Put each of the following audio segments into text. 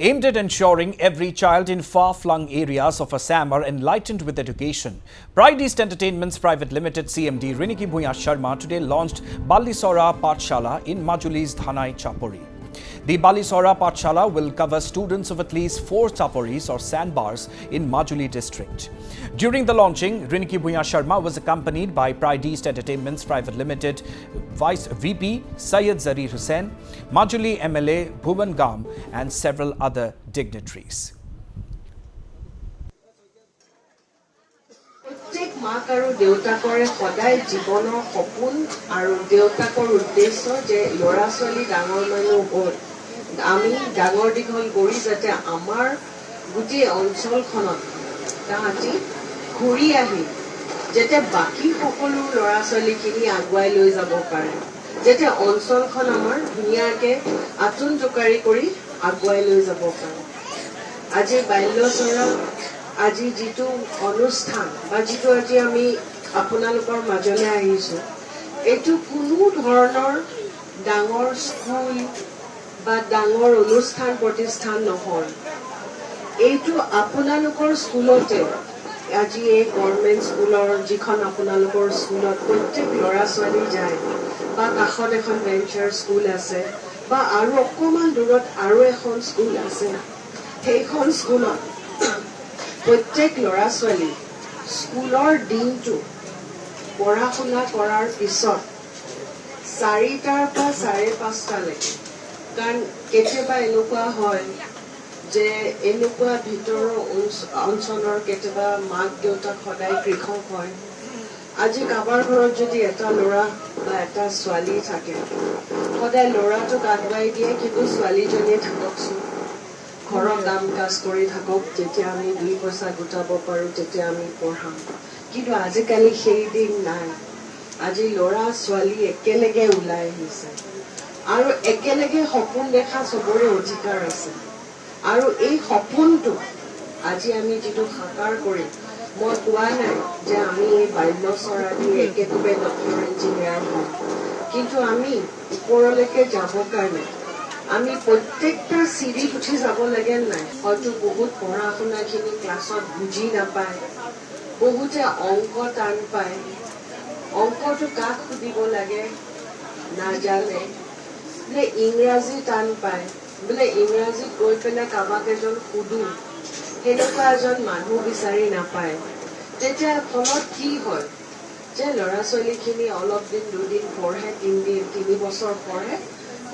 Aimed at ensuring every child in far-flung areas of Assam are enlightened with education, Pride East Entertainments Private Limited CMD Riniki Bhuya Sharma today launched Balisora Pathshala in Majuli's Dhanai Chapori. The Balisora Pathshala will cover students of at least 4 chaporis or sandbars in Majuli district. During the launching, Riniki Bhuya Sharma was accompanied by Pride East Entertainments Private Limited Vice VP Syed Zarir Hussain, Majuli MLA Bhuvan Gam and several other dignitaries. প্রত্যেক মাক আৰু দেউতাকৰে সদায় জীৱনৰ সপোন আৰু দেউতাকৰ উদ্দেশ্য যে ল'ৰা ছোৱালী ডাঙৰ মানুহ হ'ল আমি ডাঙৰ দীঘল কৰি যাতে আমাৰ গোটেই অঞ্চলখনত তাহাঁতি ঘূৰি আহি যাতে বাকী সকলো ল'ৰা ছোৱালীখিনি আগুৱাই লৈ যাব পাৰে যাতে অঞ্চলখন আমাৰ ধুনীয়াকৈ আতুন জোকাৰি কৰি আগুৱাই লৈ যাব পাৰে আজি বাল্যচৰা আজি যিটো অনুষ্ঠান বা যিটো আজি আমি আপোনালোকৰ মাজলৈ আহিছো এইটো কোনো ধৰণৰ ডাঙৰ স্কুল বা ডাঙৰ অনুষ্ঠান প্ৰতিষ্ঠান নহয় এইটো আপোনালোকৰ স্কুলতে আজি এই গভৰ্ণমেণ্ট স্কুলৰ যিখন আপোনালোকৰ স্কুলত প্ৰত্যেক ল'ৰা ছোৱালী যায় বা কাষত এখন ভেঞ্চাৰ স্কুল আছে বা আৰু অকণমান দূৰত আৰু এখন স্কুল আছে সেইখন স্কুলত প্ৰত্যেক ল'ৰা ছোৱালী স্কুলৰ দিনটো পঢ়া শুনা কৰাৰ পিছত 4টাৰ পৰা 5:30লৈকে কাৰণ কেতিয়াবা এনেকুৱা হয় যে এনেকুৱা ভিতৰৰ অঞ্চলৰ কেতিয়াবা মাক দেউতাক সদায় কৃষক হয় আজি কাৰোবাৰ ঘৰত যদি এটা ল'ৰা বা এটা ছোৱালী থাকে সদায় ল'ৰাটোক আগুৱাই দিয়ে কিন্তু ছোৱালীজনীয়ে থাককচোন ঘৰৰ কাম কাজ কৰি থাকক যেতিয়া আমি 2 পইচা গোটাব পাৰো তেতিয়া আমি পঢ়াম কিন্তু আজিকালি সেই দিন নাই আজি ল'ৰা ছোৱালী একেলগে ওলাই আহিছে আৰু একেলগে সপোন দেখা সবৰে অধিকাৰ আছে আৰু এই সপোনটো আজি আমি যিটো সাকাৰ কৰি মই কোৱা নাই যে আমি এই বাল্যচৰা দি একেবাৰে ডক্টৰ ইঞ্জিনিয়াৰ হম কিন্তু আমি ওপৰলৈকে যাব কাৰণে আমি প্ৰত্যেকটা সিঁড়ি উঠি যাব লাগে নাই হয়তো বহুত পঢ়া শুনাখিনি ক্লাছত বুজি নাপায় বহুতে অংক টান পায় অংকটো কাক সুধিব লাগে নাজানে বোলে ইংৰাজী টান পায় বোলে ইংৰাজীত গৈ পেলাই কাৰোবাক এজন সুধো সেনেকুৱা এজন মানুহ বিচাৰি নাপায় তেতিয়া ফলত কি হয় যে ল'ৰা ছোৱালীখিনি অলপ দিন 2 দিন পঢ়ে 3 বছৰ পঢ়ে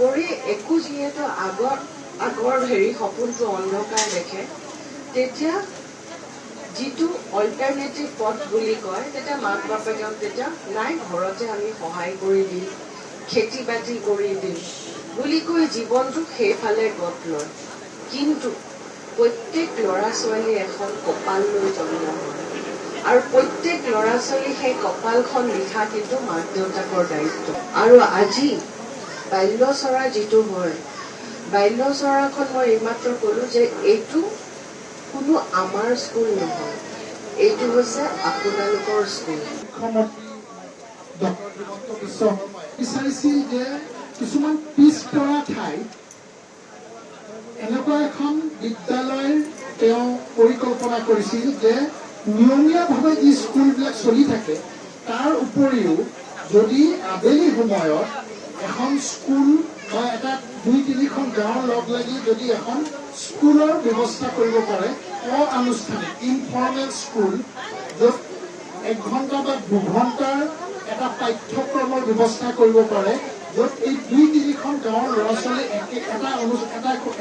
কৰি একো যিহেতু আগৰ সপোনটো অন্ধকাৰ দেখে তেতিয়া যিটো অল্টাৰনেটিভ পথ বুলি কয় তেতিয়া মাক বাপেকক তেতিয়া নাই ঘৰতে আমি সহায় কৰি দিম খেতি বাতি কৰি দিম বুলি কৈ জীৱনটো সেইফালে গত লয় কিন্তু প্ৰত্যেক ল'ৰা ছোৱালী এখন কপাল লৈ জন্ম হয় আৰু প্ৰত্যেক ল'ৰা ছোৱালী সেই কপালখন লিখা কিন্তু মাক দেউতাকৰ দায়িত্ব আৰু আজি বাল্যচৰা যিটো হয় বাল্যচৰাখন মই এইমাত্ৰ ক'লো যে এইটো কোনো আমাৰ স্কুল নহয় এইটো হৈছে আপোনালোকৰ স্কুল বিচাৰিছিল যে কিছুমান পিছপৰা ঠাইত এনেকুৱা এখন বিদ্যালয়ৰ তেওঁ পৰিকল্পনা কৰিছিল যে নিয়মীয়াভাৱে যি স্কুলবিলাক চলি থাকে তাৰ উপৰিও যদি আবেলি সময়ত এখন স্কুল বা এটা 2-3খন গাঁৱৰ লগ লাগি যদি এখন স্কুলৰ ব্যৱস্থা কৰিব পাৰে অনানুষ্ঠানিক ইনফৰ্মেল স্কুল য'ত 1 ঘণ্টা বা 2 ঘণ্টাৰ এটা পাঠ্যক্ৰমৰ ব্যৱস্থা কৰিব পাৰে য'ত এই 2-3খন গাঁৱৰ ল'ৰা ছোৱালী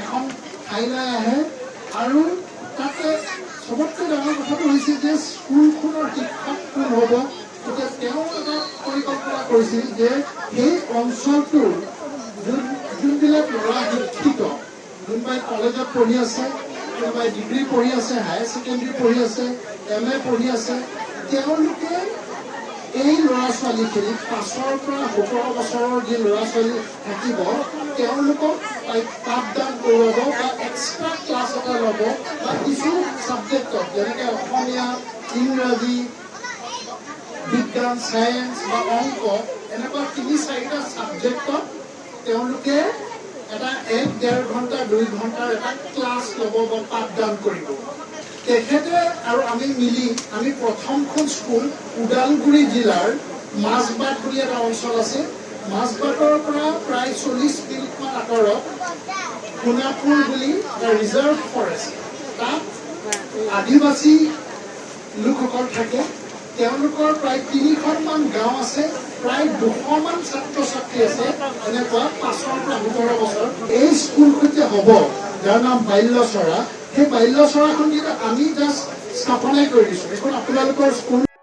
এখন ঠাইলৈ আহে আৰু তাতে সবতকৈ ডাঙৰ কথাটো হৈছে যে স্কুলখনৰ শিক্ষক কোন হ'ব তেতিয়া তেওঁ এটা পৰিকল্পনা কৰিছিল যে সেই অঞ্চলটোৰ যোনবিলাক ল'ৰা শিক্ষিত যোনবাই কলেজত পঢ়ি আছে কোনোবাই ডিগ্ৰী পঢ়ি আছে হায়াৰ ছেকেণ্ডেৰী পঢ়ি আছে MA পঢ়ি আছে তেওঁলোকে এই ল'ৰা ছোৱালীখিনিক 5 পৰা 17 বছৰৰ যি ল'ৰা ছোৱালী থাকিব তেওঁলোকক পাঠদান কৰোৱাব বা এক্সট্ৰা ক্লাছ এটা ল'ব বা কিছু ছাবজেক্টত যেনেকৈ অসমীয়া ইংৰাজী বিজ্ঞান ছায়েন্স বা অংক এনেকুৱা 3-4টা ছাবজেক্টত তেওঁলোকে এটা 1-1.5 ঘণ্টা 2 ঘণ্টাৰ এটা ক্লাছ ল'ব বা পাঠদান কৰিব তেখেতে আৰু আমি মিলি আমি প্ৰথমখন স্কুল ওদালগুৰি জিলাৰ মাছবাট বুলি এটা অঞ্চল আছে মাছবাটৰ পৰা প্ৰায় 40 মিনিটমান আঁতৰত সোণাপুৰ বুলি এটা ৰিজাৰ্ভ ফৰেষ্ট তাত আদিবাসী লোকসকল থাকে তেওঁলোকৰ প্ৰায় 3খনমান গাঁও আছে প্ৰায় 200মান ছাত্ৰ ছাত্ৰী আছে এনেকুৱা 5ৰ পৰা 17 বছৰ এই স্কুলখন যে হ'ব যাৰ নাম বাল্যচৰা সেই বাল্যচৰাখন আমি জাষ্ট স্থাপনাই কৰি দিছোঁ এইখন আপোনালোকৰ স্কুল